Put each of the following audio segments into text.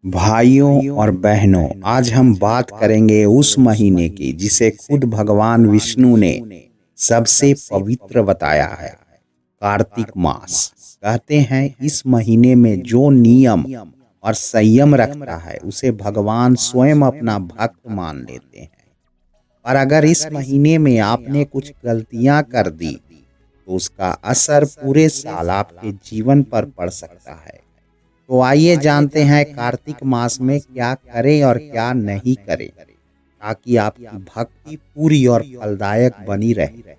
भाइयों और बहनों, आज हम बात करेंगे उस महीने की जिसे खुद भगवान विष्णु ने सबसे पवित्र बताया है, कार्तिक मास। कहते हैं इस महीने में जो नियम और संयम रखता है उसे भगवान स्वयं अपना भक्त मान लेते हैं। और अगर इस महीने में आपने कुछ गलतियां कर दी तो उसका असर पूरे साल आपके जीवन पर पड़ सकता है। तो आइए जानते हैं कार्तिक मास में क्या करें और क्या नहीं करें ताकि आपकी भक्ति पूरी और फलदायक बनी रहे।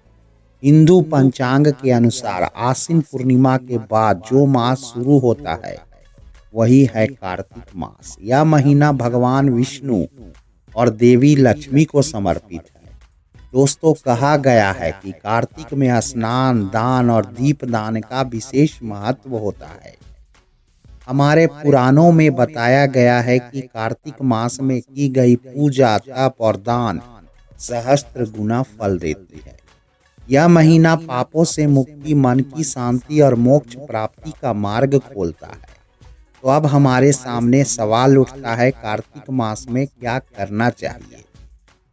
हिंदू पंचांग के अनुसार आश्विन पूर्णिमा के बाद जो मास शुरू होता है वही है कार्तिक मास। यह महीना भगवान विष्णु और देवी लक्ष्मी को समर्पित है। दोस्तों, कहा गया है कि कार्तिक में स्नान, दान और दीपदान का विशेष महत्व होता है। हमारे पुराणों में बताया गया है कि कार्तिक मास में की गई पूजा, तप और दान सहस्त्र गुना फल देती है। यह महीना पापों से मुक्ति, मन की शांति और मोक्ष प्राप्ति का मार्ग खोलता है। तो अब हमारे सामने सवाल उठता है, कार्तिक मास में क्या करना चाहिए।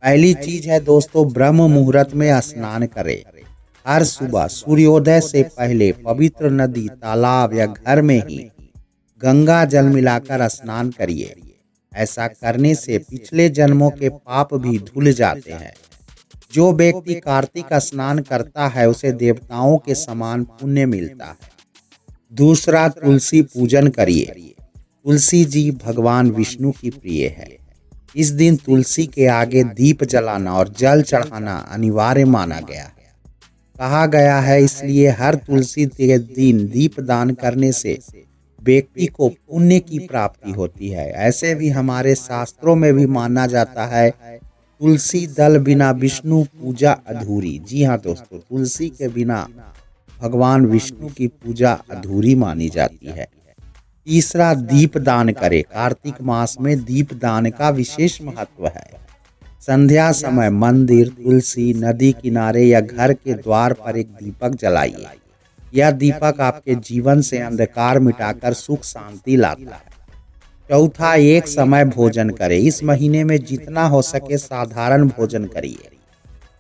पहली चीज है दोस्तों, ब्रह्म मुहूर्त में स्नान करें। हर सुबह सूर्योदय से पहले पवित्र नदी, तालाब या घर में ही गंगा जल मिलाकर स्नान करिए। ऐसा करने से पिछले जन्मों के पाप भी धुल जाते हैं। जो व्यक्ति कार्तिक स्नान करता है उसे देवताओं के समान पुण्य मिलता है। दूसरा, तुलसी पूजन करिए। तुलसी जी भगवान विष्णु की प्रिय है। इस दिन तुलसी के आगे दीप जलाना और जल चढ़ाना अनिवार्य माना गया है। कहा गया है इसलिए हर तुलसी के दिन दीप दान करने से व्यक्ति को पुण्य की प्राप्ति होती है। ऐसे भी हमारे शास्त्रों में भी माना जाता है, तुलसी दल बिना विष्णु पूजा अधूरी। जी हाँ दोस्तों, तुलसी के बिना भगवान विष्णु की पूजा अधूरी मानी जाती है। तीसरा, दीप दान करें। कार्तिक मास में दीप दान का विशेष महत्व है। संध्या समय मंदिर, तुलसी, नदी किनारे या घर के द्वार पर एक दीपक जलाइए। यह दीपक आपके जीवन से अंधकार मिटाकर सुख शांति लाता है। चौथा, एक समय भोजन करें। इस महीने में जितना हो सके साधारण भोजन करिए।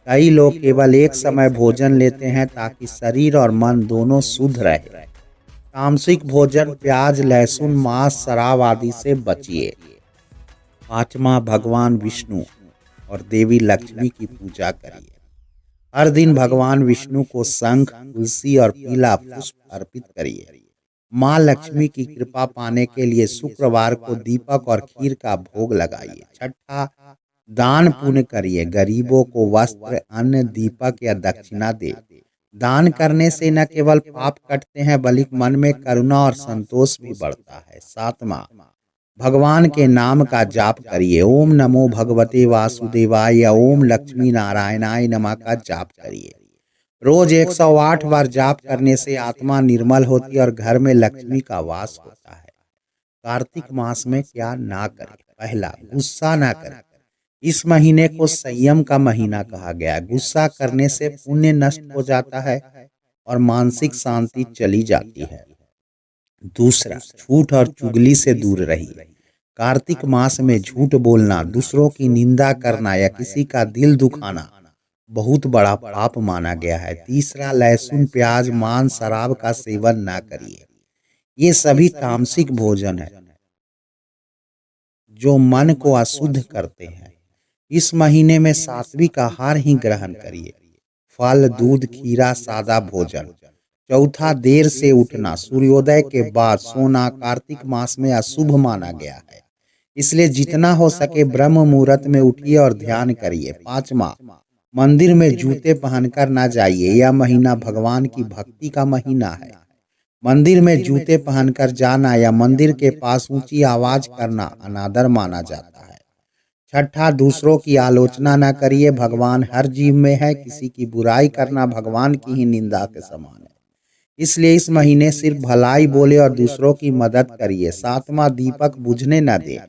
कई लोग केवल एक समय भोजन लेते हैं ताकि शरीर और मन दोनों शुद्ध रहे। तामसिक भोजन, प्याज, लहसुन, मांस, शराब आदि से बचिए। पांचवा, भगवान विष्णु और देवी लक्ष्मी की पूजा करिए। हर दिन भगवान विष्णु को शंख, तुलसी और पीला पुष्प अर्पित करिए। माँ लक्ष्मी की कृपा पाने के लिए शुक्रवार को दीपक और खीर का भोग लगाइए। छठा, दान पुण्य करिए। गरीबों को वस्त्र, अन्न, दीपक या दक्षिणा दे। दान करने से न केवल पाप कटते हैं बल्कि मन में करुणा और संतोष भी बढ़ता है। सातवां, भगवान के नाम का जाप करिए। ओम नमो भगवते वासुदेवाय या ओम लक्ष्मी नारायणाय नमः का जाप करिए। रोज 108 बार जाप करने से आत्मा निर्मल होती है और घर में लक्ष्मी का वास होता है। कार्तिक मास में क्या ना करें। पहला, गुस्सा ना करें। इस महीने को संयम का महीना कहा गया है। गुस्सा करने से पुण्य नष्ट हो जाता है और मानसिक शांति चली जाती है। दूसरा, झूठ और चुगली से दूर रहिए। कार्तिक मास में झूठ बोलना, दूसरों की निंदा करना या किसी का दिल दुखाना बहुत बड़ा पाप माना गया है। तीसरा, लहसुन, प्याज, मांस, शराब का सेवन ना करिए। ये सभी तामसिक भोजन है जो मन को अशुद्ध करते हैं। इस महीने में सात्विक आहार ही ग्रहण करिए। फल, दूध, खीरा, सादा भोजन। चौथा, देर से उठना, सूर्योदय के बाद सोना कार्तिक मास में अशुभ माना गया है। इसलिए जितना हो सके ब्रह्म मुहूर्त में उठिए और ध्यान करिए। पांचवा, मंदिर में जूते पहनकर ना जाइए। यह महीना भगवान की भक्ति का महीना है। मंदिर में जूते पहनकर जाना या मंदिर के पास ऊंची आवाज करना अनादर माना जाता है। छठा, दूसरों की आलोचना ना करिए। भगवान हर जीव में है, किसी की बुराई करना भगवान की ही निंदा के समान है। इसलिए इस महीने सिर्फ भलाई बोले और दूसरों की मदद करिए। सातवां, दीपक बुझने न दे।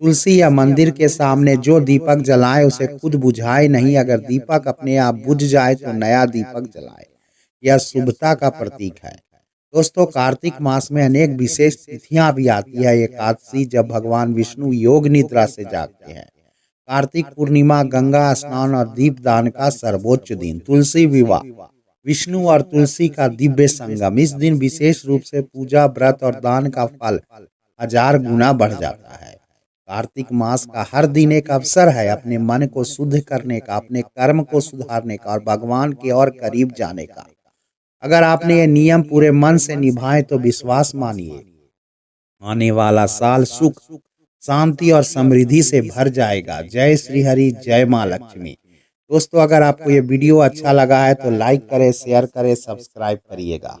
तुलसी या मंदिर के सामने जो दीपक जलाए उसे खुद बुझाए नहीं। अगर दीपक अपने आप बुझ जाए तो नया दीपक जलाए। यह शुभता का प्रतीक है। दोस्तों, कार्तिक मास में अनेक विशेष तिथियां भी आती है। एकादशी, जब भगवान विष्णु योग निद्रा से जागते हैं। कार्तिक पूर्णिमा, गंगा स्नान और दीपदान का सर्वोच्च दिन। तुलसी विवाह, विष्णु और तुलसी का दिव्य संगम। इस दिन विशेष रूप से पूजा, व्रत और दान का फल 1000 गुना बढ़ जाता है। कार्तिक मास का हर दिन एक अवसर है अपने मन को शुद्ध करने का, अपने कर्म को सुधारने का और भगवान के और करीब जाने का। अगर आपने ये नियम पूरे मन से निभाए तो विश्वास मानिए, आने वाला साल सुख, शांति और समृद्धि से भर जाएगा। जय श्री हरि, जय माँ लक्ष्मी। दोस्तों, अगर आपको ये वीडियो अच्छा लगा है तो लाइक करें, शेयर करें, सब्सक्राइब करिएगा।